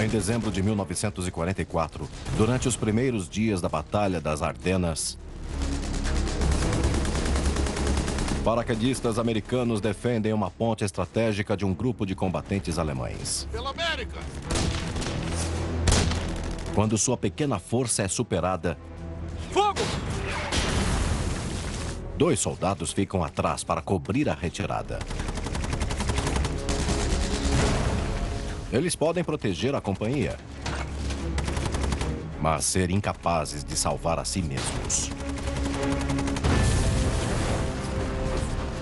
Em dezembro de 1944, durante os primeiros dias da Batalha das Ardenas, paraquedistas americanos defendem uma ponte estratégica de um grupo de combatentes alemães. Pela América! Quando sua pequena força é superada, Fogo! 2 soldados ficam atrás para cobrir a retirada. Eles podem proteger a companhia, mas ser incapazes de salvar a si mesmos.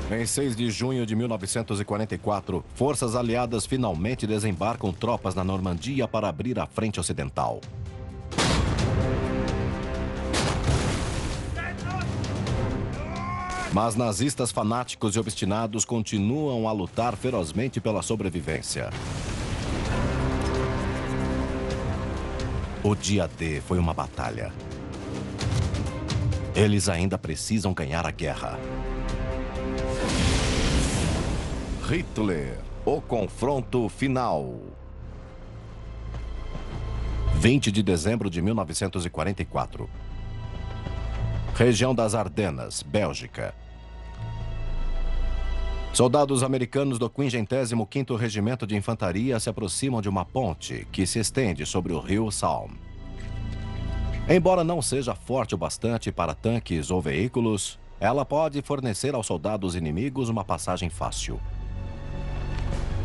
Em 6 de junho de 1944, forças aliadas finalmente desembarcam tropas na Normandia para abrir a frente ocidental. Mas nazistas fanáticos e obstinados continuam a lutar ferozmente pela sobrevivência. O dia D foi uma batalha. Eles ainda precisam ganhar a guerra. Hitler, o confronto final. 20 de dezembro de 1944. Região das Ardenas, Bélgica. Soldados americanos do 55º Regimento de Infantaria se aproximam de uma ponte que se estende sobre o rio Salm. Embora não seja forte o bastante para tanques ou veículos, ela pode fornecer aos soldados inimigos uma passagem fácil.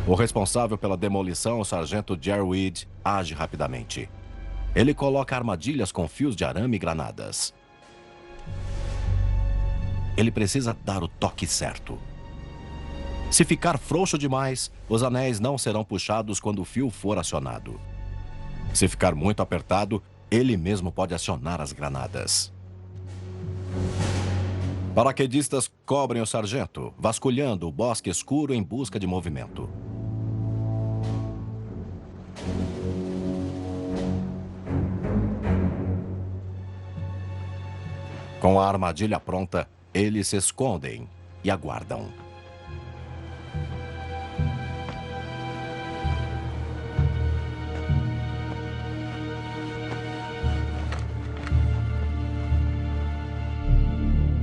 O responsável pela demolição, o sargento Jerry Weed, age rapidamente. Ele coloca armadilhas com fios de arame e granadas. Ele precisa dar o toque certo. Se ficar frouxo demais, os anéis não serão puxados quando o fio for acionado. Se ficar muito apertado, ele mesmo pode acionar as granadas. Paraquedistas cobrem o sargento, vasculhando o bosque escuro em busca de movimento. Com a armadilha pronta, eles se escondem e aguardam.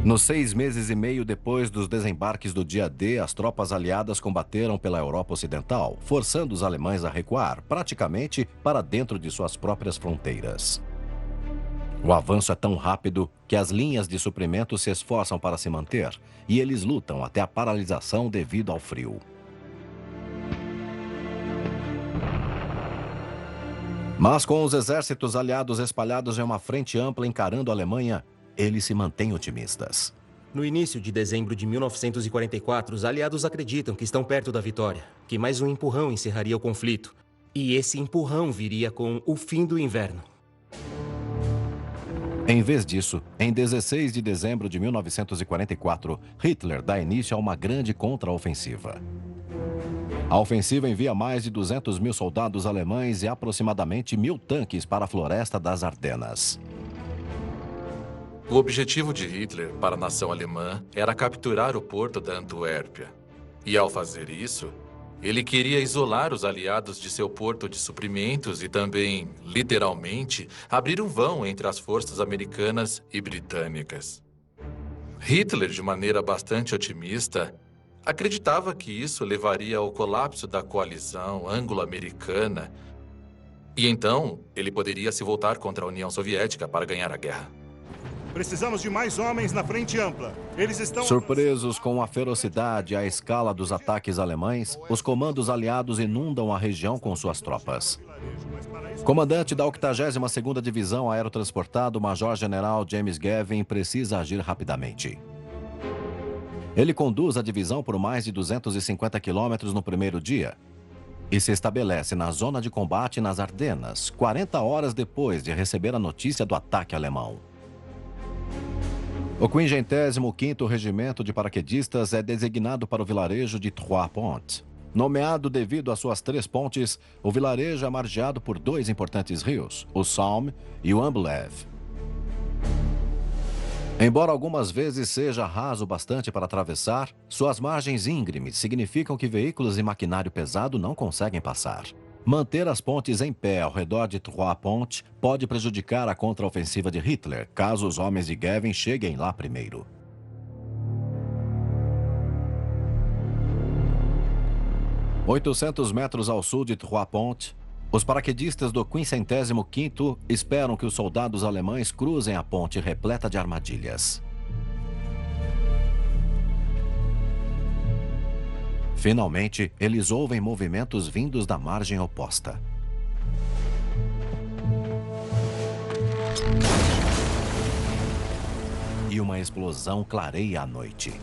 Nos 6 meses e meio depois dos desembarques do dia D, as tropas aliadas combateram pela Europa Ocidental, forçando os alemães a recuar, praticamente para dentro de suas próprias fronteiras. O avanço é tão rápido que as linhas de suprimento se esforçam para se manter, e eles lutam até a paralisação devido ao frio. Mas com os exércitos aliados espalhados em uma frente ampla encarando a Alemanha, eles se mantêm otimistas. No início de dezembro de 1944, os aliados acreditam que estão perto da vitória, que mais um empurrão encerraria o conflito. E esse empurrão viria com o fim do inverno. Em vez disso, em 16 de dezembro de 1944, Hitler dá início a uma grande contraofensiva. A ofensiva envia mais de 200 mil soldados alemães e aproximadamente 1.000 tanques para a floresta das Ardenas. O objetivo de Hitler para a nação alemã era capturar o porto da Antuérpia. E ao fazer isso, ele queria isolar os aliados de seu porto de suprimentos e também, literalmente, abrir um vão entre as forças americanas e britânicas. Hitler, de maneira bastante otimista, acreditava que isso levaria ao colapso da coalizão anglo-americana e então ele poderia se voltar contra a União Soviética para ganhar a guerra. Precisamos de mais homens na frente ampla. Eles estão... Surpresos com a ferocidade e a escala dos ataques alemães, os comandos aliados inundam a região com suas tropas. Comandante da 82ª Divisão Aerotransportado, Major-General James Gavin, precisa agir rapidamente. Ele conduz a divisão por mais de 250 quilômetros no primeiro dia e se estabelece na zona de combate nas Ardenas, 40 horas depois de receber a notícia do ataque alemão. O 55º Regimento de Paraquedistas é designado para o vilarejo de Trois-Ponts. Nomeado devido às suas 3 pontes, o vilarejo é margeado por 2 importantes rios, o Salm e o Amblev. Embora algumas vezes seja raso bastante para atravessar, suas margens íngremes significam que veículos e maquinário pesado não conseguem passar. Manter as pontes em pé ao redor de Trois Ponts pode prejudicar a contraofensiva de Hitler, caso os homens de Gavin cheguem lá primeiro. "800 metros ao sul de Trois Ponts, os paraquedistas do 505º esperam que os soldados alemães cruzem a ponte repleta de armadilhas. Finalmente, eles ouvem movimentos vindos da margem oposta. E uma explosão clareia a noite.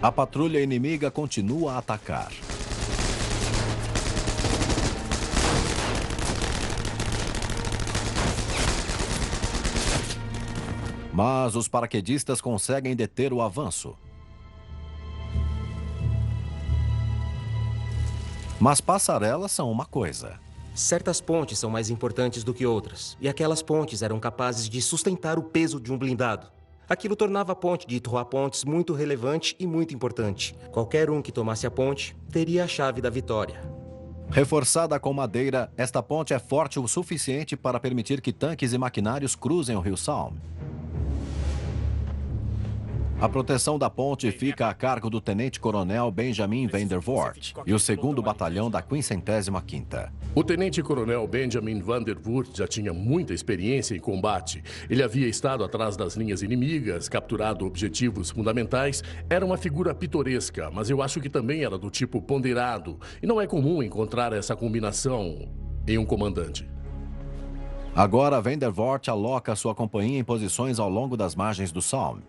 A patrulha inimiga continua a atacar. Mas os paraquedistas conseguem deter o avanço. Mas passarelas são uma coisa. Certas pontes são mais importantes do que outras, e aquelas pontes eram capazes de sustentar o peso de um blindado. Aquilo tornava a ponte de Trois Ponts muito relevante e muito importante. Qualquer um que tomasse a ponte teria a chave da vitória. Reforçada com madeira, esta ponte é forte o suficiente para permitir que tanques e maquinários cruzem o rio Somme. A proteção da ponte fica a cargo do tenente-coronel Benjamin van der Voort e o 2º Batalhão da 505ª. O tenente-coronel Benjamin van der Voort já tinha muita experiência em combate. Ele havia estado atrás das linhas inimigas, capturado objetivos fundamentais. Era uma figura pitoresca, mas eu acho que também era do tipo ponderado. E não é comum encontrar essa combinação em um comandante. Agora, van der Voort aloca sua companhia em posições ao longo das margens do Somme.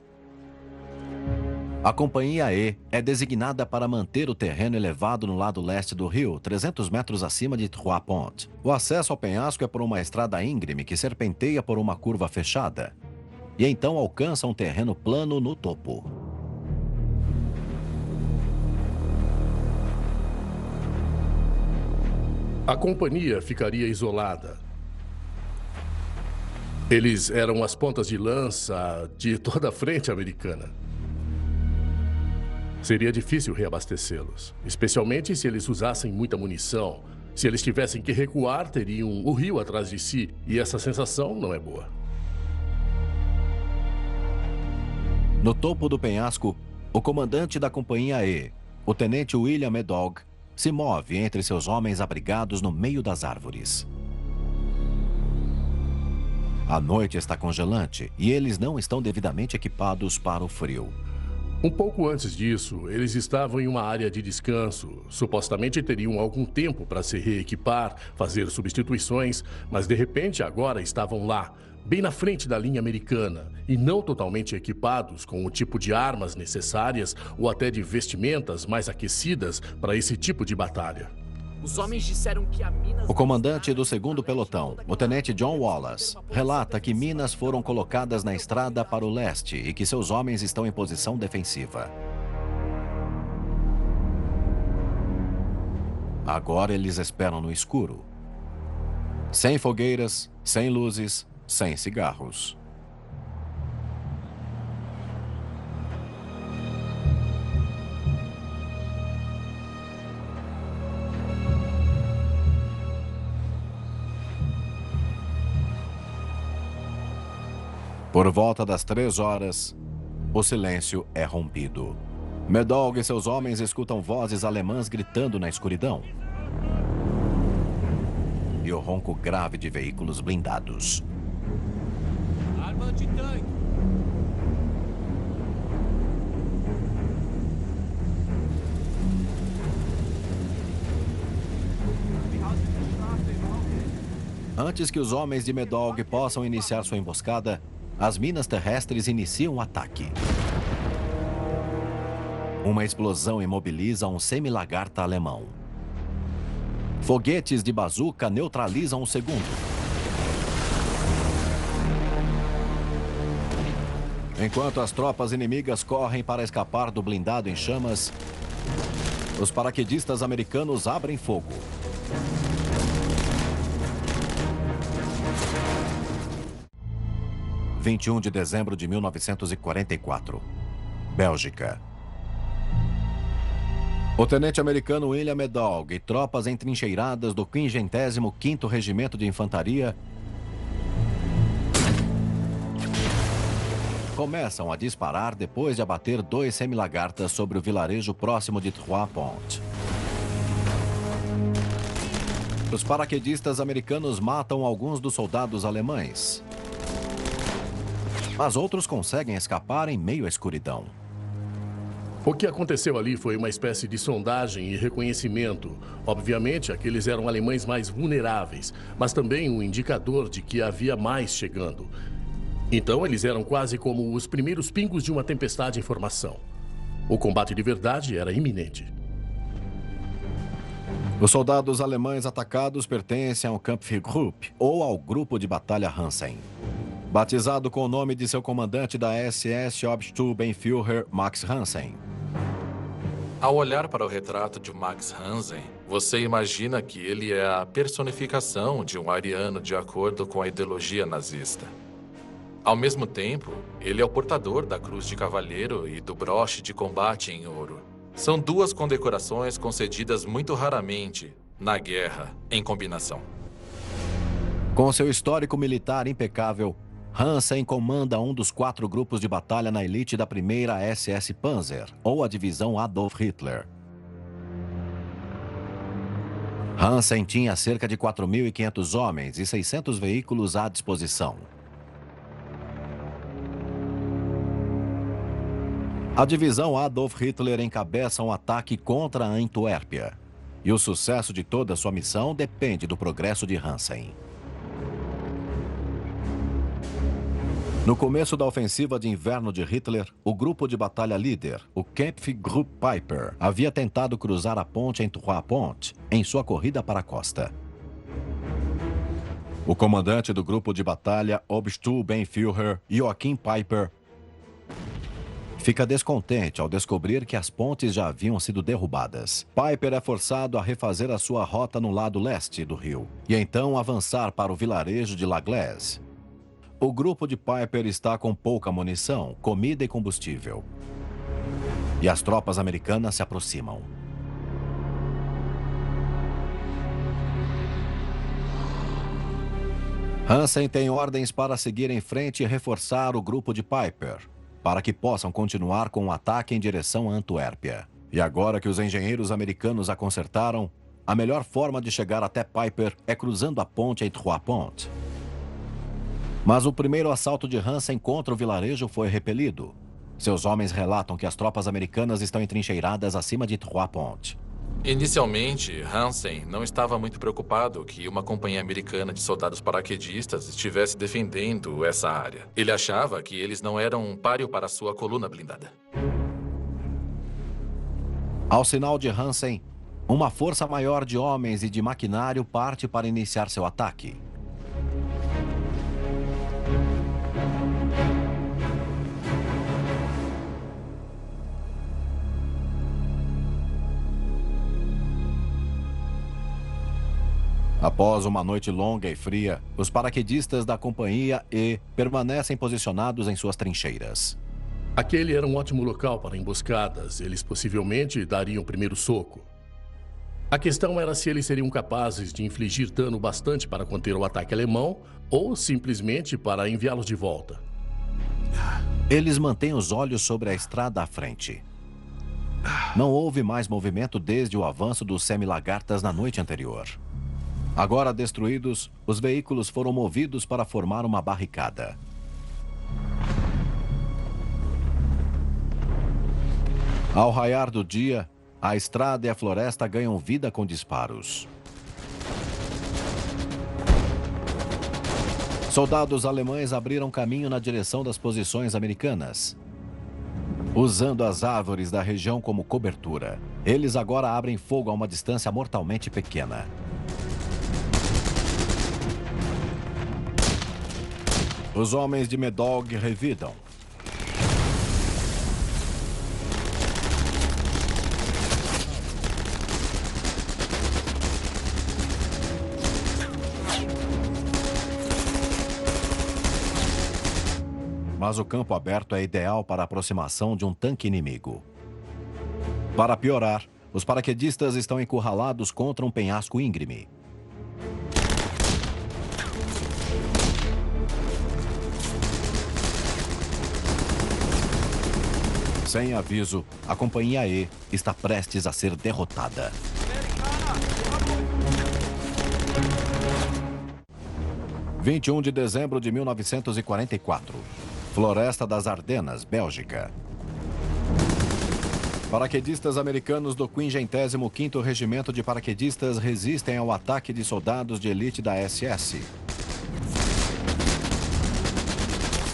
A Companhia E é designada para manter o terreno elevado no lado leste do rio, 300 metros acima de Trois Ponts. O acesso ao penhasco é por uma estrada íngreme que serpenteia por uma curva fechada. E então alcança um terreno plano no topo. A companhia ficaria isolada. Eles eram as pontas de lança de toda a frente americana. Seria difícil reabastecê-los, especialmente se eles usassem muita munição. Se eles tivessem que recuar, teriam o rio atrás de si, e essa sensação não é boa. No topo do penhasco, o comandante da Companhia E, o tenente William Medog, se move entre seus homens abrigados no meio das árvores. A noite está congelante e eles não estão devidamente equipados para o frio. Um pouco antes disso, eles estavam em uma área de descanso. Supostamente teriam algum tempo para se reequipar, fazer substituições, mas de repente agora estavam lá, bem na frente da linha americana, e não totalmente equipados com o tipo de armas necessárias ou até de vestimentas mais aquecidas para esse tipo de batalha. Os homens disseram que a Minas... O comandante do 2º pelotão, o tenente John Wallace, relata que minas foram colocadas na estrada para o leste e que seus homens estão em posição defensiva. Agora eles esperam no escuro. Sem fogueiras, sem luzes, sem cigarros. Por volta das 3 horas, o silêncio é rompido. Medog e seus homens escutam vozes alemãs gritando na escuridão. E o ronco grave de veículos blindados. Arma de tanque. Antes que os homens de Medog possam iniciar sua emboscada, as minas terrestres iniciam o ataque. Uma explosão imobiliza um semi-lagarta alemão. Foguetes de bazuca neutralizam o segundo. Enquanto as tropas inimigas correm para escapar do blindado em chamas, os paraquedistas americanos abrem fogo. 21 de dezembro de 1944. Bélgica. O tenente americano William Medog e tropas entrincheiradas do 55º Regimento de Infantaria começam a disparar depois de abater 2 semilagartas sobre o vilarejo próximo de Trois-Ponts. Os paraquedistas americanos matam alguns dos soldados alemães, mas outros conseguem escapar em meio à escuridão. O que aconteceu ali foi uma espécie de sondagem e reconhecimento. Obviamente, aqueles eram alemães mais vulneráveis, mas também um indicador de que havia mais chegando. Então, eles eram quase como os primeiros pingos de uma tempestade em formação. O combate de verdade era iminente. Os soldados alemães atacados pertencem ao Kampfgruppe, ou ao Grupo de Batalha Hansen. Batizado com o nome de seu comandante da SS Obersturmbannführer Max Hansen. Ao olhar para o retrato de Max Hansen, você imagina que ele é a personificação de um ariano de acordo com a ideologia nazista. Ao mesmo tempo, ele é o portador da Cruz de Cavalheiro e do broche de combate em ouro. São 2 condecorações concedidas muito raramente na guerra em combinação. Com seu histórico militar impecável, Hansen comanda um dos 4 grupos de batalha na elite da primeira SS Panzer, ou a divisão Adolf Hitler. Hansen tinha cerca de 4.500 homens e 600 veículos à disposição. A divisão Adolf Hitler encabeça um ataque contra a Antuérpia. E o sucesso de toda sua missão depende do progresso de Hansen. No começo da ofensiva de inverno de Hitler, o grupo de batalha líder, o Kampfgruppe Peiper, havia tentado cruzar a ponte em Trois-Ponts em sua corrida para a costa. O comandante do grupo de batalha, Obersturmbannführer Joachim Peiper, fica descontente ao descobrir que as pontes já haviam sido derrubadas. Peiper é forçado a refazer a sua rota no lado leste do rio e então avançar para o vilarejo de La Glaise. O grupo de Peiper está com pouca munição, comida e combustível. E as tropas americanas se aproximam. Hansen tem ordens para seguir em frente e reforçar o grupo de Peiper, para que possam continuar com o ataque em direção a Antuérpia. E agora que os engenheiros americanos a consertaram, a melhor forma de chegar até Peiper é cruzando a ponte em Trois-Ponts. Mas o primeiro assalto de Hansen contra o vilarejo foi repelido. Seus homens relatam que as tropas americanas estão entrincheiradas acima de Trois-Ponts. Inicialmente, Hansen não estava muito preocupado que uma companhia americana de soldados paraquedistas estivesse defendendo essa área. Ele achava que eles não eram um páreo para sua coluna blindada. Ao sinal de Hansen, uma força maior de homens e de maquinário parte para iniciar seu ataque. Após uma noite longa e fria, os paraquedistas da companhia E permanecem posicionados em suas trincheiras. Aquele era um ótimo local para emboscadas. Eles possivelmente dariam o primeiro soco. A questão era se eles seriam capazes de infligir dano bastante para conter o ataque alemão ou simplesmente para enviá-los de volta. Eles mantêm os olhos sobre a estrada à frente. Não houve mais movimento desde o avanço dos semilagartas na noite anterior. Agora destruídos, os veículos foram movidos para formar uma barricada. Ao raiar do dia, a estrada e a floresta ganham vida com disparos. Soldados alemães abriram caminho na direção das posições americanas, usando as árvores da região como cobertura. Eles agora abrem fogo a uma distância mortalmente pequena. Os homens de Medog revidam. mas o campo aberto é ideal para a aproximação de um tanque inimigo. Para piorar, os paraquedistas estão encurralados contra um penhasco íngreme. Sem aviso, a Companhia E está prestes a ser derrotada. 21 de dezembro de 1944. Floresta das Ardenas, Bélgica. Paraquedistas americanos do 55º Regimento de Paraquedistas resistem ao ataque de soldados de elite da SS.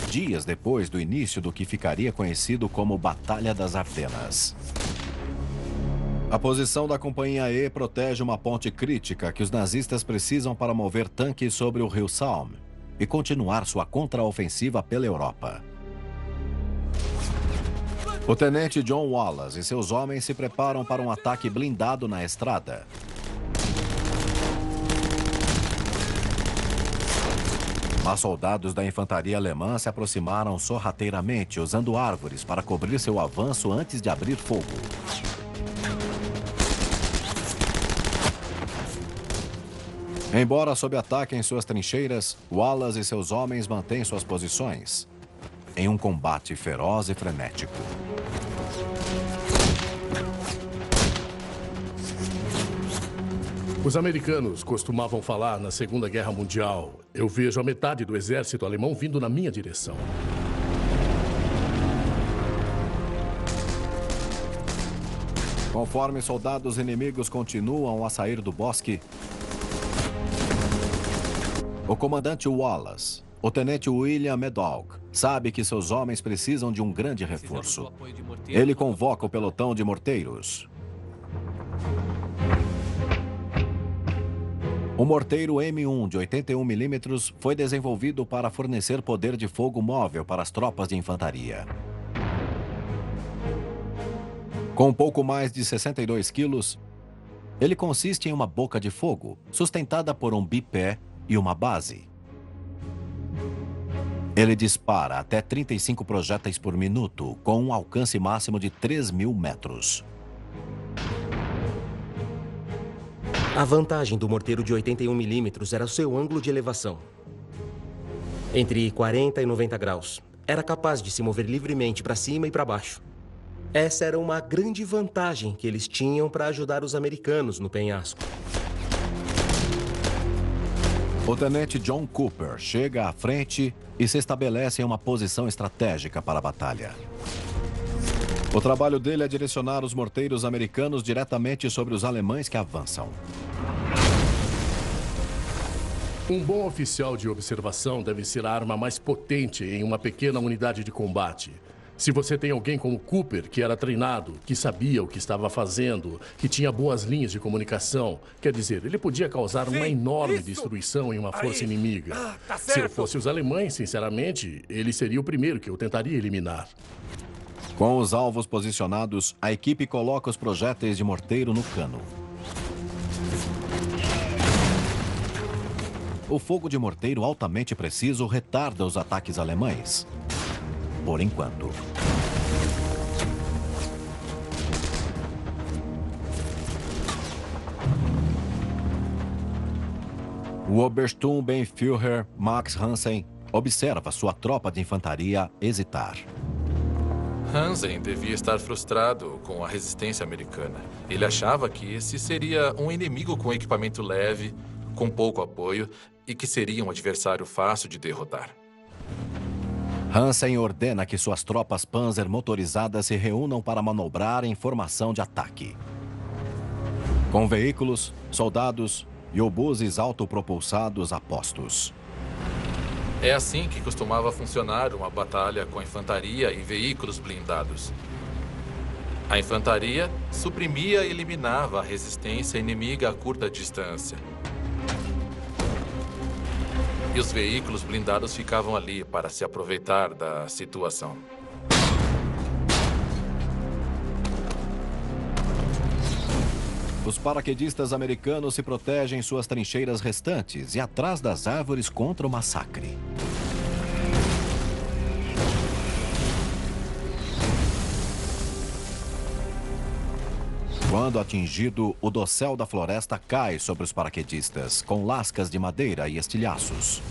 Dias depois do início do que ficaria conhecido como Batalha das Ardenas. A posição da Companhia E protege uma ponte crítica que os nazistas precisam para mover tanques sobre o rio Somme e continuar sua contraofensiva pela Europa. O tenente John Wallace e seus homens se preparam para um ataque blindado na estrada. Mas soldados da infantaria alemã se aproximaram sorrateiramente, usando árvores para cobrir seu avanço antes de abrir fogo. Embora sob ataque em suas trincheiras, Wallace e seus homens mantêm suas posições em um combate feroz e frenético. Os americanos costumavam falar na Segunda Guerra Mundial: eu vejo a metade do exército alemão vindo na minha direção. Conforme soldados inimigos continuam a sair do bosque, o comandante Wallace, o tenente William Medog, sabe que seus homens precisam de um grande reforço. Ele convoca o pelotão de morteiros. O morteiro M1 de 81 mm foi desenvolvido para fornecer poder de fogo móvel para as tropas de infantaria. Com pouco mais de 62 quilos, ele consiste em uma boca de fogo, sustentada por um bipé e uma base. Ele dispara até 35 projéteis por minuto, com um alcance máximo de 3.000 metros. A vantagem do morteiro de 81 mm era o seu ângulo de elevação. Entre 40 e 90 graus. Era capaz de se mover livremente para cima e para baixo. Essa era uma grande vantagem que eles tinham para ajudar os americanos no penhasco. O tenente John Cooper chega à frente e se estabelece em uma posição estratégica para a batalha. O trabalho dele é direcionar os morteiros americanos diretamente sobre os alemães que avançam. Um bom oficial de observação deve ser a arma mais potente em uma pequena unidade de combate. Se você tem alguém como Cooper, que era treinado, que sabia o que estava fazendo, que tinha boas linhas de comunicação, quer dizer, ele podia causar uma enorme destruição em uma força inimiga. Se eu fosse os alemães, sinceramente, ele seria o primeiro que eu tentaria eliminar. Com os alvos posicionados, a equipe coloca os projéteis de morteiro no cano. O fogo de morteiro altamente preciso retarda os ataques alemães. Por enquanto. O Obersturmbannführer Max Hansen observa sua tropa de infantaria hesitar. Hansen devia estar frustrado com a resistência americana. Ele achava que esse seria um inimigo com equipamento leve, com pouco apoio e que seria um adversário fácil de derrotar. Hansen ordena que suas tropas Panzer motorizadas se reúnam para manobrar em formação de ataque. Com veículos, soldados e obuses autopropulsados a postos. É assim que costumava funcionar uma batalha com infantaria e veículos blindados. A infantaria suprimia e eliminava a resistência inimiga a curta distância. E os veículos blindados ficavam ali para se aproveitar da situação. Os paraquedistas americanos se protegem em suas trincheiras restantes e atrás das árvores contra o massacre. Quando atingido, o dossel da floresta cai sobre os paraquedistas, com lascas de madeira e estilhaços.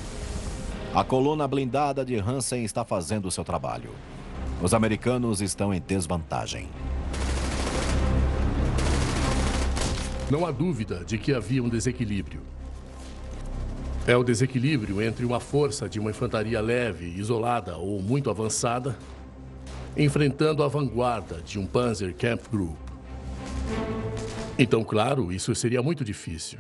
A coluna blindada de Hansen está fazendo o seu trabalho. Os americanos estão em desvantagem. Não há dúvida de que havia um desequilíbrio. É o desequilíbrio entre uma força de uma infantaria leve, isolada ou muito avançada, enfrentando a vanguarda de um Panzerkampfgruppe. Então, claro, isso seria muito difícil.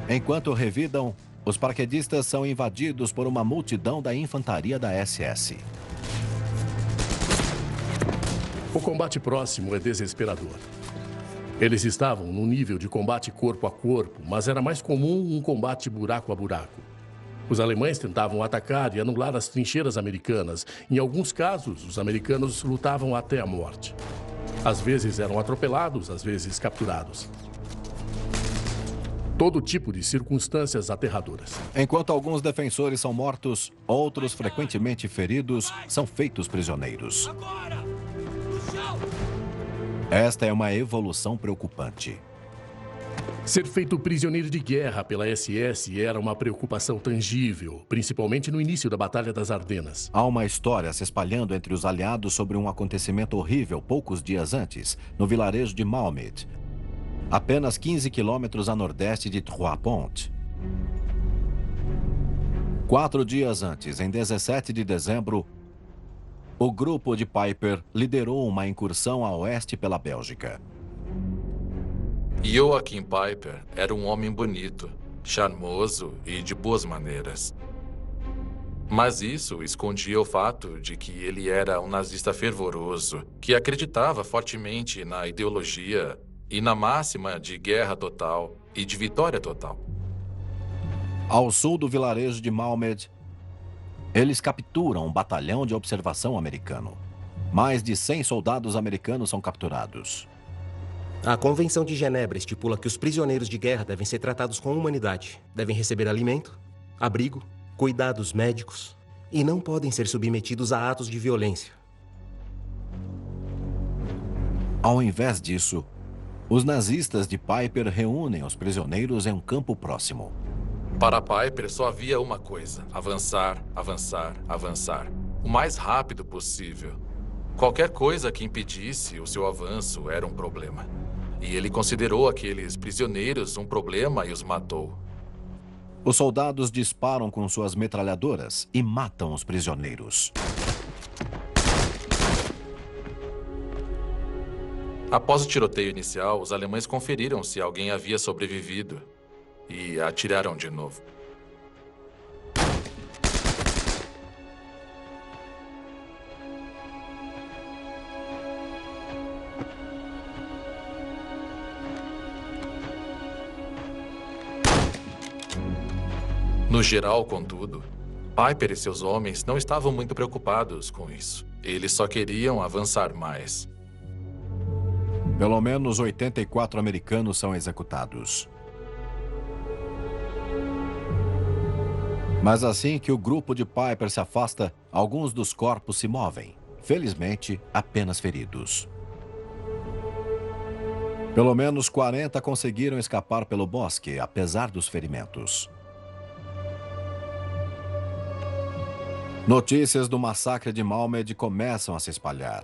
Enquanto revidam, os paraquedistas são invadidos por uma multidão da infantaria da SS. O combate próximo é desesperador. Eles estavam num nível de combate corpo a corpo, mas era mais comum um combate buraco a buraco. Os alemães tentavam atacar e anular as trincheiras americanas. Em alguns casos, os americanos lutavam até a morte. Às vezes eram atropelados, às vezes capturados. Todo tipo de circunstâncias aterradoras. Enquanto alguns defensores são mortos, outros, frequentemente feridos, são feitos prisioneiros. Esta é uma evolução preocupante. Ser feito prisioneiro de guerra pela SS era uma preocupação tangível, principalmente no início da Batalha das Ardenas. Há uma história se espalhando entre os aliados sobre um acontecimento horrível poucos dias antes, no vilarejo de Malmedy, apenas 15 quilômetros a nordeste de Trois-Ponts. 4 dias antes, em 17 de dezembro, o grupo de Peiper liderou uma incursão a oeste pela Bélgica. Joachim Peiper era um homem bonito, charmoso e de boas maneiras. Mas isso escondia o fato de que ele era um nazista fervoroso, que acreditava fortemente na ideologia e na máxima de guerra total e de vitória total. Ao sul do vilarejo de Malmedy, eles capturam um batalhão de observação americano. Mais de 100 soldados americanos são capturados. A Convenção de Genebra estipula que os prisioneiros de guerra devem ser tratados com humanidade. Devem receber alimento, abrigo, cuidados médicos e não podem ser submetidos a atos de violência. Ao invés disso, os nazistas de Peiper reúnem os prisioneiros em um campo próximo. Para Peiper só havia uma coisa: avançar, avançar, avançar. O mais rápido possível. Qualquer coisa que impedisse o seu avanço era um problema. E ele considerou aqueles prisioneiros um problema e os matou. Os soldados disparam com suas metralhadoras e matam os prisioneiros. Após o tiroteio inicial, os alemães conferiram se alguém havia sobrevivido e atiraram de novo. No geral, contudo, Peiper e seus homens não estavam muito preocupados com isso. Eles só queriam avançar mais. Pelo menos 84 americanos são executados. Mas assim que o grupo de Peiper se afasta, alguns dos corpos se movem. Felizmente, apenas feridos. Pelo menos 40 conseguiram escapar pelo bosque, apesar dos ferimentos. Notícias do massacre de Malmedy começam a se espalhar.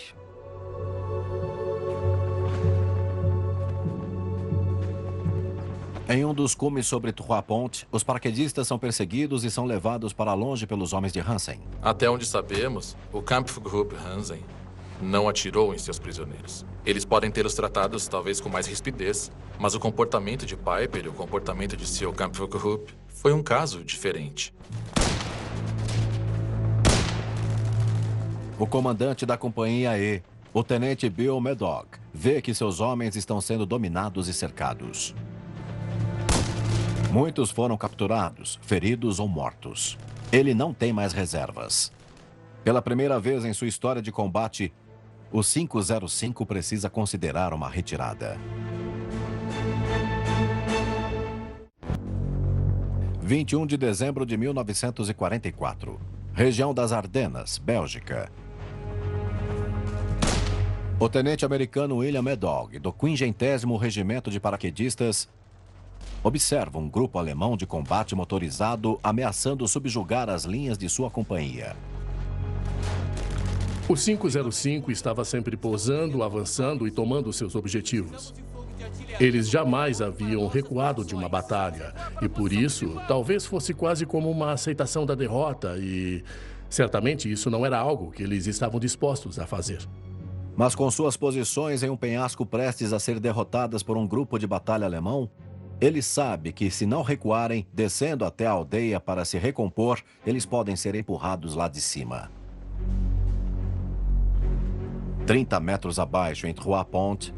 Em um dos cumes sobre Trois-Ponts, os paraquedistas são perseguidos e são levados para longe pelos homens de Hansen. Até onde sabemos, o Kampfgruppe Hansen não atirou em seus prisioneiros. Eles podem tê-los tratados talvez com mais rispidez, mas o comportamento de Peiper e o comportamento de seu Kampfgruppe foi um caso diferente. O comandante da Companhia E, o tenente Bill Medog, vê que seus homens estão sendo dominados e cercados. Muitos foram capturados, feridos ou mortos. Ele não tem mais reservas. Pela primeira vez em sua história de combate, o 505 precisa considerar uma retirada. 21 de dezembro de 1944. Região das Ardenas, Bélgica. O tenente americano William Medog, do 50º Regimento de Paraquedistas, observa um grupo alemão de combate motorizado ameaçando subjugar as linhas de sua companhia. O 505 estava sempre pousando, avançando e tomando seus objetivos. Eles jamais haviam recuado de uma batalha e, por isso, talvez fosse quase como uma aceitação da derrota e, certamente, isso não era algo que eles estavam dispostos a fazer. Mas com suas posições em um penhasco prestes a ser derrotadas por um grupo de batalha alemão, ele sabe que, se não recuarem, descendo até a aldeia para se recompor, eles podem ser empurrados lá de cima. 30 metros abaixo, em Trois-Ponts,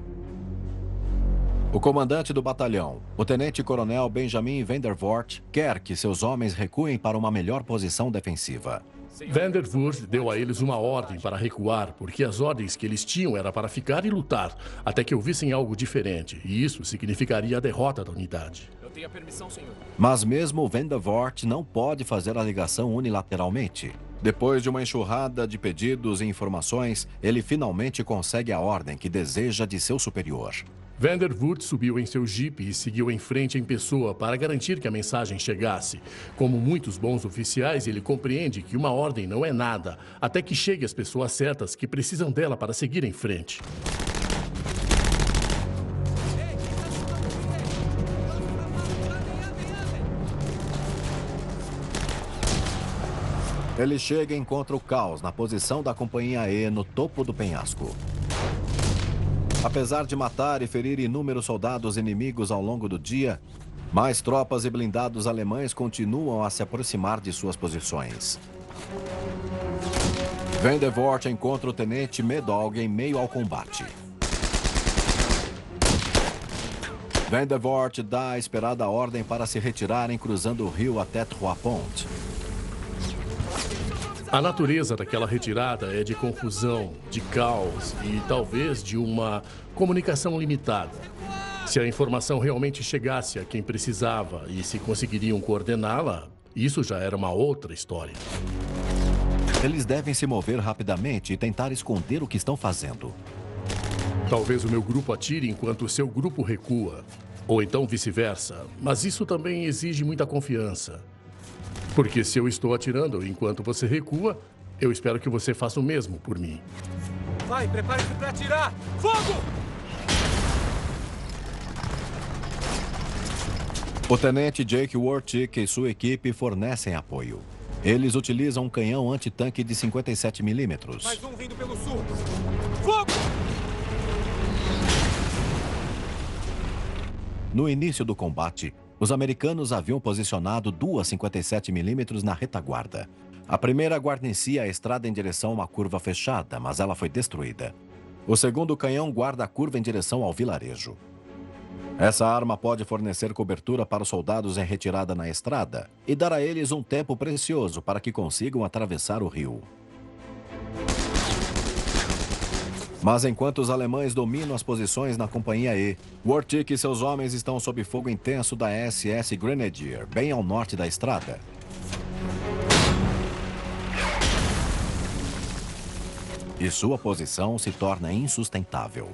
o comandante do batalhão, o tenente-coronel Benjamin Vandervoort, quer que seus homens recuem para uma melhor posição defensiva. Vandervoort deu a eles uma ordem para recuar, porque as ordens que eles tinham era para ficar e lutar, até que ouvissem algo diferente, e isso significaria a derrota da unidade. Eu tenho a permissão, senhor. Mas mesmo Vandervoort não pode fazer a ligação unilateralmente. Depois de uma enxurrada de pedidos e informações, ele finalmente consegue a ordem que deseja de seu superior. Vandervoort subiu em seu jipe e seguiu em frente em pessoa para garantir que a mensagem chegasse. Como muitos bons oficiais, ele compreende que uma ordem não é nada, até que chegue às pessoas certas que precisam dela para seguir em frente. Ele chega e encontra o caos na posição da Companhia E no topo do penhasco. Apesar de matar e ferir inúmeros soldados inimigos ao longo do dia, mais tropas e blindados alemães continuam a se aproximar de suas posições. Vandervoort encontra o tenente Medog em meio ao combate. Vandervoort dá a esperada ordem para se retirarem cruzando o rio até Trois-Ponts. A natureza daquela retirada é de confusão, de caos e talvez de uma comunicação limitada. Se a informação realmente chegasse a quem precisava e se conseguiriam coordená-la, isso já era uma outra história. Eles devem se mover rapidamente e tentar esconder o que estão fazendo. Talvez o meu grupo atire enquanto o seu grupo recua, ou então vice-versa, mas isso também exige muita confiança. Porque se eu estou atirando enquanto você recua, eu espero que você faça o mesmo por mim. Vai, prepare-se para atirar! Fogo! O tenente Jake Wartick e sua equipe fornecem apoio. Eles utilizam um canhão antitanque de 57 milímetros. Mais um vindo pelo sul! Fogo! No início do combate, os americanos haviam posicionado duas 57 milímetros na retaguarda. A primeira guarnecia a estrada em direção a uma curva fechada, mas ela foi destruída. O segundo canhão guarda a curva em direção ao vilarejo. Essa arma pode fornecer cobertura para os soldados em retirada na estrada e dar a eles um tempo precioso para que consigam atravessar o rio. Mas enquanto os alemães dominam as posições na Companhia E, Wartick e seus homens estão sob fogo intenso da SS Grenadier, bem ao norte da estrada. E sua posição se torna insustentável.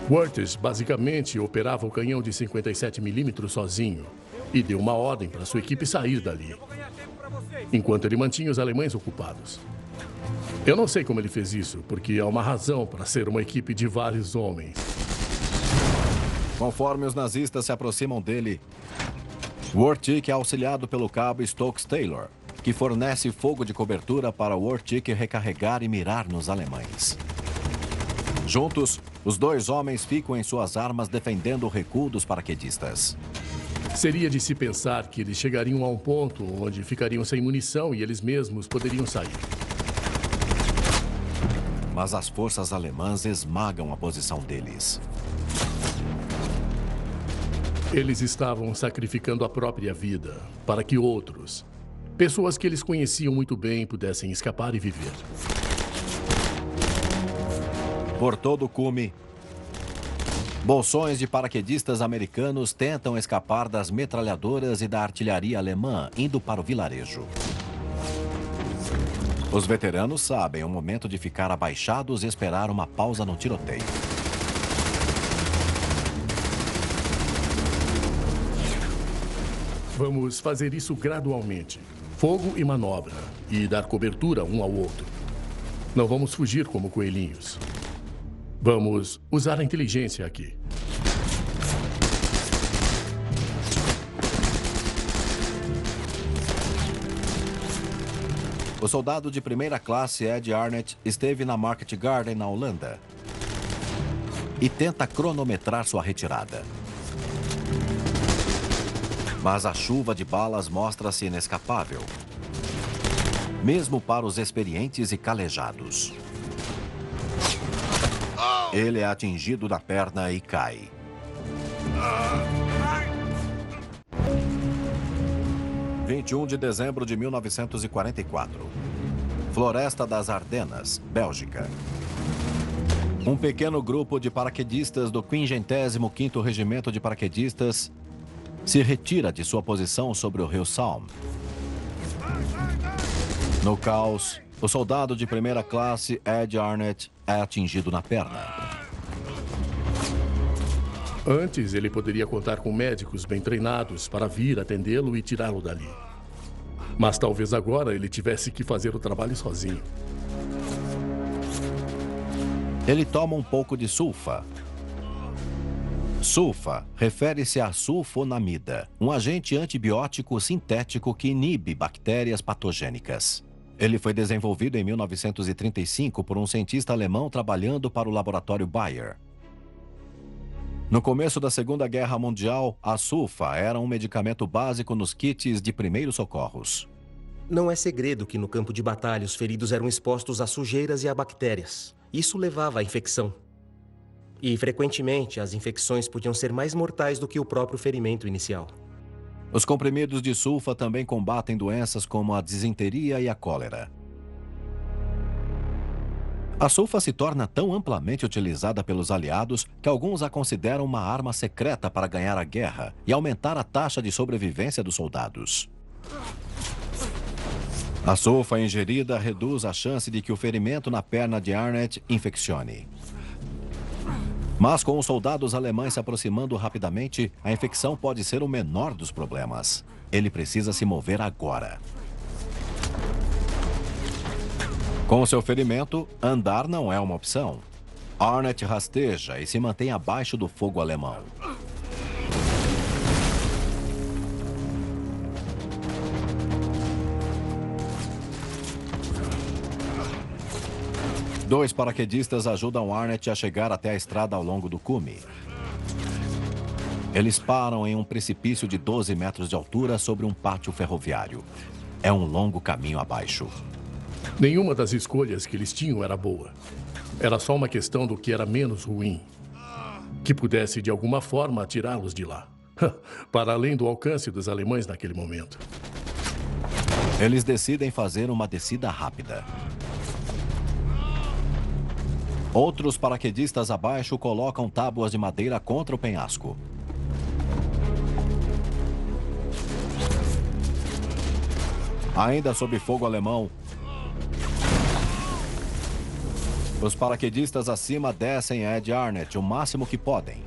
Wirtz basicamente operava o canhão de 57 milímetros sozinho e deu uma ordem para sua equipe sair dali, enquanto ele mantinha os alemães ocupados. Eu não sei como ele fez isso, porque há uma razão para ser uma equipe de vários homens. Conforme os nazistas se aproximam dele, Wartick é auxiliado pelo cabo Stokes Taylor, que fornece fogo de cobertura para Wartick recarregar e mirar nos alemães. Juntos, os dois homens ficam em suas armas defendendo o recuo dos paraquedistas. Seria de se pensar que eles chegariam a um ponto onde ficariam sem munição e eles mesmos poderiam sair. Mas as forças alemãs esmagam a posição deles. Eles estavam sacrificando a própria vida para que outros, pessoas que eles conheciam muito bem, pudessem escapar e viver. Por todo o cume, bolsões de paraquedistas americanos tentam escapar das metralhadoras e da artilharia alemã, indo para o vilarejo. Os veteranos sabem o momento de ficar abaixados e esperar uma pausa no tiroteio. Vamos fazer isso gradualmente. Fogo e manobra. E dar cobertura um ao outro. Não vamos fugir como coelhinhos. Vamos usar a inteligência aqui. O soldado de primeira classe Ed Arnett esteve na Market Garden, na Holanda, e tenta cronometrar sua retirada. Mas a chuva de balas mostra-se inescapável, mesmo para os experientes e calejados. Ele é atingido na perna e cai. – 21 de dezembro de 1944. Floresta das Ardenas, Bélgica. Um pequeno grupo de paraquedistas do 55º Regimento de Paraquedistas se retira de sua posição sobre o rio Salm. No caos, o soldado de primeira classe Ed Arnett é atingido na perna. Antes, ele poderia contar com médicos bem treinados para vir atendê-lo e tirá-lo dali. Mas talvez agora ele tivesse que fazer o trabalho sozinho. Ele toma um pouco de sulfa. Sulfa refere-se a sulfonamida, um agente antibiótico sintético que inibe bactérias patogênicas. Ele foi desenvolvido em 1935 por um cientista alemão trabalhando para o laboratório Bayer. No começo da Segunda Guerra Mundial, a sulfa era um medicamento básico nos kits de primeiros socorros. Não é segredo que no campo de batalha os feridos eram expostos a sujeiras e a bactérias. Isso levava à infecção. E, frequentemente, as infecções podiam ser mais mortais do que o próprio ferimento inicial. Os comprimidos de sulfa também combatem doenças como a disenteria e a cólera. A sulfa se torna tão amplamente utilizada pelos aliados que alguns a consideram uma arma secreta para ganhar a guerra e aumentar a taxa de sobrevivência dos soldados. A sulfa ingerida reduz a chance de que o ferimento na perna de Arnett infeccione. Mas com os soldados alemães se aproximando rapidamente, a infecção pode ser o menor dos problemas. Ele precisa se mover agora. Com seu ferimento, andar não é uma opção. Arnett rasteja e se mantém abaixo do fogo alemão. Dois paraquedistas ajudam Arnett a chegar até a estrada ao longo do cume. Eles param em um precipício de 12 metros de altura sobre um pátio ferroviário. É um longo caminho abaixo. Nenhuma das escolhas que eles tinham era boa. Era só uma questão do que era menos ruim. Que pudesse, de alguma forma, tirá-los de lá. Para além do alcance dos alemães naquele momento. Eles decidem fazer uma descida rápida. Outros paraquedistas abaixo colocam tábuas de madeira contra o penhasco. Ainda sob fogo alemão, os paraquedistas acima descem Ed Arnett o máximo que podem.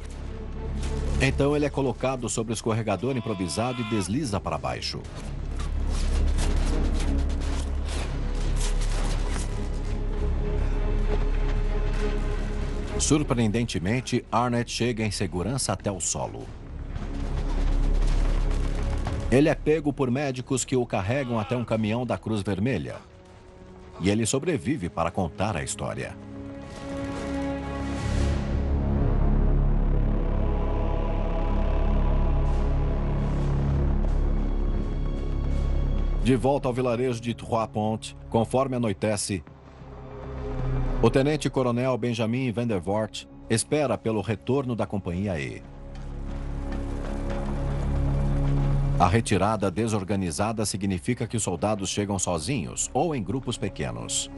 Então ele é colocado sobre o escorregador improvisado e desliza para baixo. Surpreendentemente, Arnett chega em segurança até o solo. Ele é pego por médicos que o carregam até um caminhão da Cruz Vermelha. E ele sobrevive para contar a história. De volta ao vilarejo de Trois-Ponts, conforme anoitece, o tenente-coronel Benjamin Van der Voort espera pelo retorno da Companhia E. A retirada desorganizada significa que os soldados chegam sozinhos ou em grupos pequenos.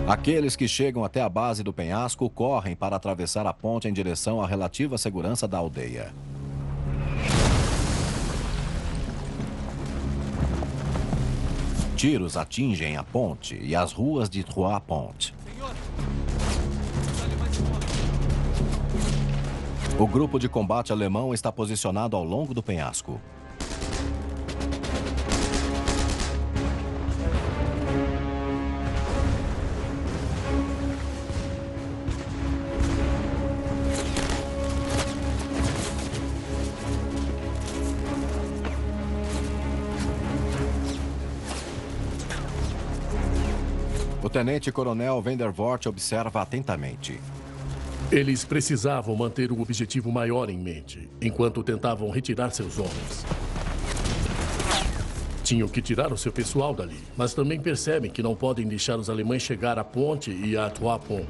Aqueles que chegam até a base do penhasco correm para atravessar a ponte em direção à relativa segurança da aldeia. Tiros atingem a ponte e as ruas de Trois Ponts. Senhor! Os alemães estão aqui. O grupo de combate alemão está posicionado ao longo do penhasco. O tenente-coronel Vandervoort observa atentamente. Eles precisavam manter um objetivo maior em mente, enquanto tentavam retirar seus homens. Tinham que tirar o seu pessoal dali, mas também percebem que não podem deixar os alemães chegar à ponte e a Trois Ponts.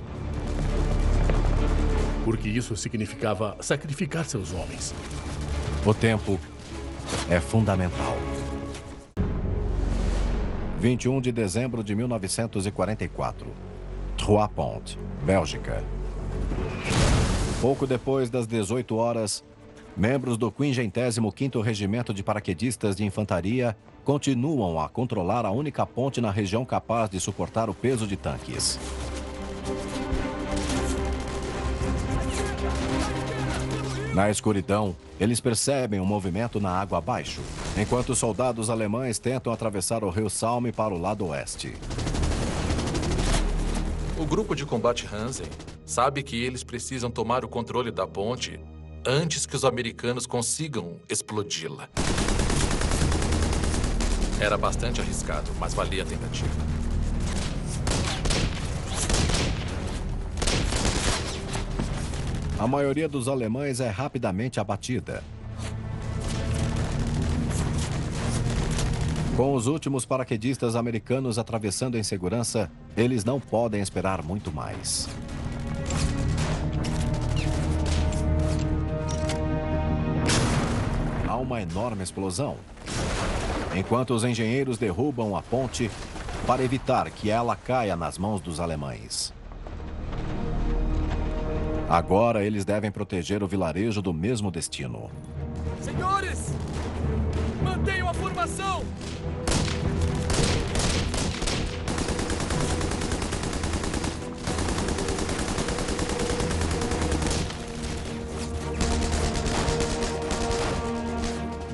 Porque isso significava sacrificar seus homens. O tempo é fundamental. 21 de dezembro de 1944. Trois Ponts, Bélgica. Pouco depois das 18 horas, membros do 55º Regimento de Paraquedistas de Infantaria continuam a controlar a única ponte na região capaz de suportar o peso de tanques. Na escuridão, eles percebem um movimento na água abaixo, enquanto os soldados alemães tentam atravessar o rio Salme para o lado oeste. O grupo de combate Hansen sabe que eles precisam tomar o controle da ponte antes que os americanos consigam explodi-la. Era bastante arriscado, mas valia a tentativa. A maioria dos alemães é rapidamente abatida. Com os últimos paraquedistas americanos atravessando em segurança, eles não podem esperar muito mais. Há uma enorme explosão. Enquanto os engenheiros derrubam a ponte para evitar que ela caia nas mãos dos alemães. Agora eles devem proteger o vilarejo do mesmo destino. Senhores! Mantenham a formação!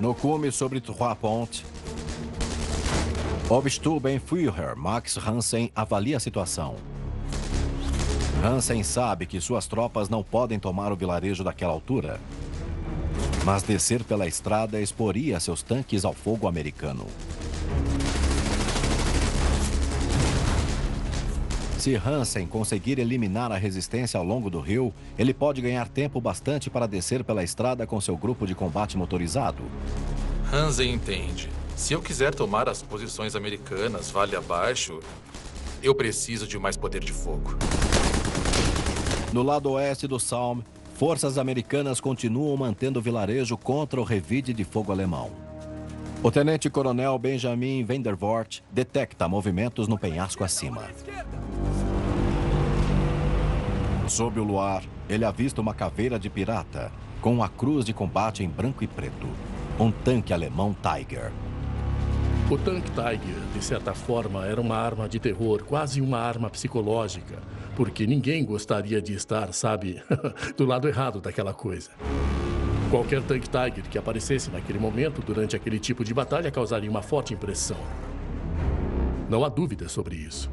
No cume sobre Trois Ponts, Obersturmbannführer Max Hansen avalia a situação. Hansen sabe que suas tropas não podem tomar o vilarejo daquela altura, mas descer pela estrada exporia seus tanques ao fogo americano. Se Hansen conseguir eliminar a resistência ao longo do rio, ele pode ganhar tempo bastante para descer pela estrada com seu grupo de combate motorizado. Hansen entende. Se eu quiser tomar as posições americanas vale abaixo, eu preciso de mais poder de fogo. No lado oeste do Salm, forças americanas continuam mantendo o vilarejo contra o revide de fogo alemão. O tenente-coronel Benjamin Vandervoort detecta movimentos no penhasco acima. Sob o luar, ele avista uma caveira de pirata com uma cruz de combate em branco e preto. Um tanque alemão Tiger. O tanque Tiger, de certa forma, era uma arma de terror, quase uma arma psicológica. Porque ninguém gostaria de estar, sabe, do lado errado daquela coisa. Qualquer tanque Tiger que aparecesse naquele momento, durante aquele tipo de batalha, causaria uma forte impressão. Não há dúvida sobre isso.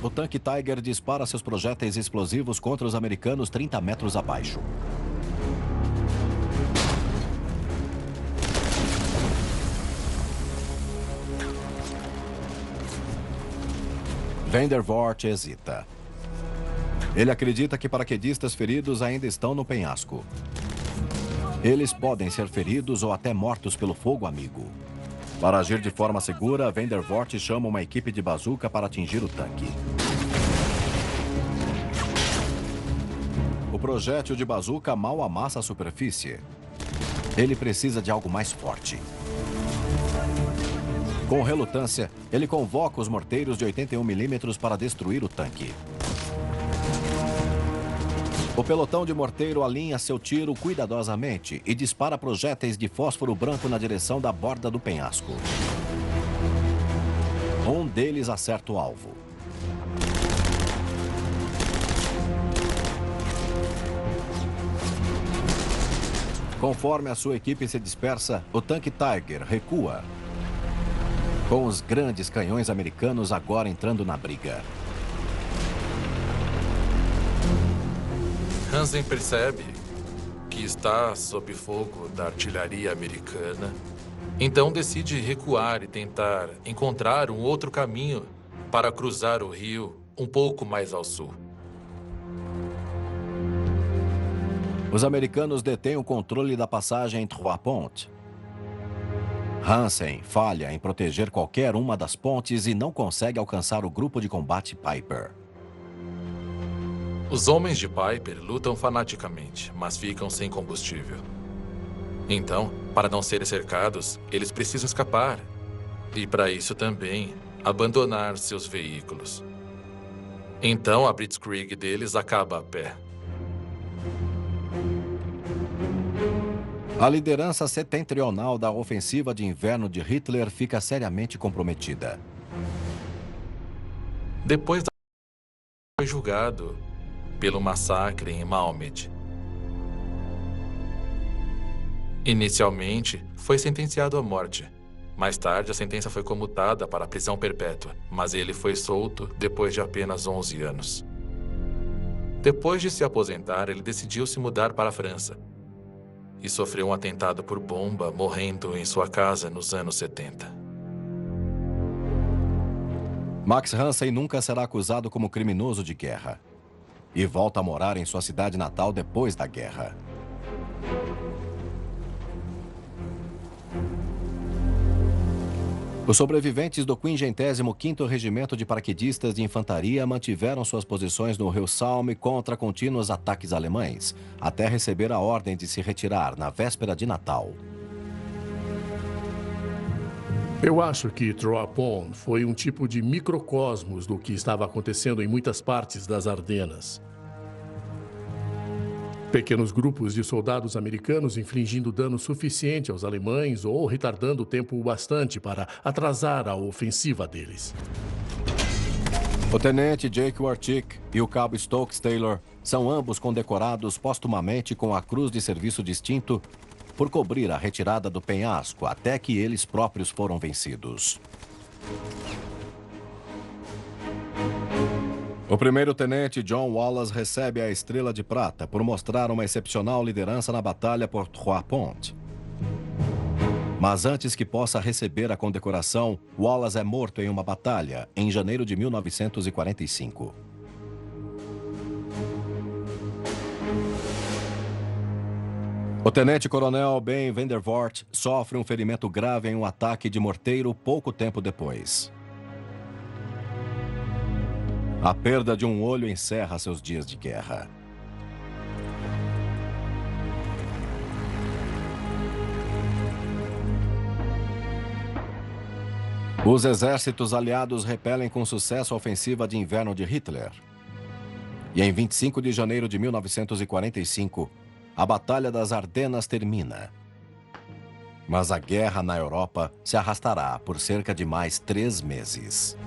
O tanque Tiger dispara seus projéteis explosivos contra os americanos 30 metros abaixo. Vandervoort hesita. Ele acredita que paraquedistas feridos ainda estão no penhasco. Eles podem ser feridos ou até mortos pelo fogo amigo. Para agir de forma segura, Vandervoort chama uma equipe de bazuca para atingir o tanque. O projétil de bazuca mal amassa a superfície. Ele precisa de algo mais forte. Com relutância, ele convoca os morteiros de 81 mm para destruir o tanque. O pelotão de morteiro alinha seu tiro cuidadosamente e dispara projéteis de fósforo branco na direção da borda do penhasco. Um deles acerta o alvo. Conforme a sua equipe se dispersa, o tanque Tiger recua, com os grandes canhões americanos agora entrando na briga. Hansen percebe que está sob fogo da artilharia americana, então decide recuar e tentar encontrar um outro caminho para cruzar o rio um pouco mais ao sul. Os americanos detêm o controle da passagem em Trois Ponts. Hansen falha em proteger qualquer uma das pontes e não consegue alcançar o grupo de combate Piper. Os homens de Piper lutam fanaticamente, mas ficam sem combustível. Então, para não serem cercados, eles precisam escapar. E para isso também, abandonar seus veículos. Então, a blitzkrieg deles acaba a pé. A liderança setentrional da ofensiva de inverno de Hitler fica seriamente comprometida. Depois da foi julgado pelo massacre em Malmed. Inicialmente, foi sentenciado à morte. Mais tarde, a sentença foi comutada para a prisão perpétua, mas ele foi solto depois de apenas 11 anos. Depois de se aposentar, ele decidiu se mudar para a França e sofreu um atentado por bomba, morrendo em sua casa nos anos 70. Max Hansen nunca será acusado como criminoso de guerra e volta a morar em sua cidade natal depois da guerra. Os sobreviventes do 55º Regimento de Paraquedistas de Infantaria mantiveram suas posições no rio Salme contra contínuos ataques alemães, até receber a ordem de se retirar na véspera de Natal. Eu acho que Trois Ponts foi um tipo de microcosmos do que estava acontecendo em muitas partes das Ardenas. Pequenos grupos de soldados americanos infligindo dano suficiente aos alemães ou retardando o tempo bastante para atrasar a ofensiva deles. O tenente Jake Warchick e o cabo Stokes Taylor são ambos condecorados postumamente com a Cruz de Serviço Distinto por cobrir a retirada do penhasco até que eles próprios foram vencidos. O primeiro-tenente John Wallace recebe a Estrela de Prata por mostrar uma excepcional liderança na batalha por Trois Ponts. Mas antes que possa receber a condecoração, Wallace é morto em uma batalha em janeiro de 1945. O tenente-coronel Ben Vandervoort sofre um ferimento grave em um ataque de morteiro pouco tempo depois. A perda de um olho encerra seus dias de guerra. Os exércitos aliados repelem com sucesso a ofensiva de inverno de Hitler. E em 25 de janeiro de 1945, a Batalha das Ardenas termina. Mas a guerra na Europa se arrastará por cerca de mais 3 meses.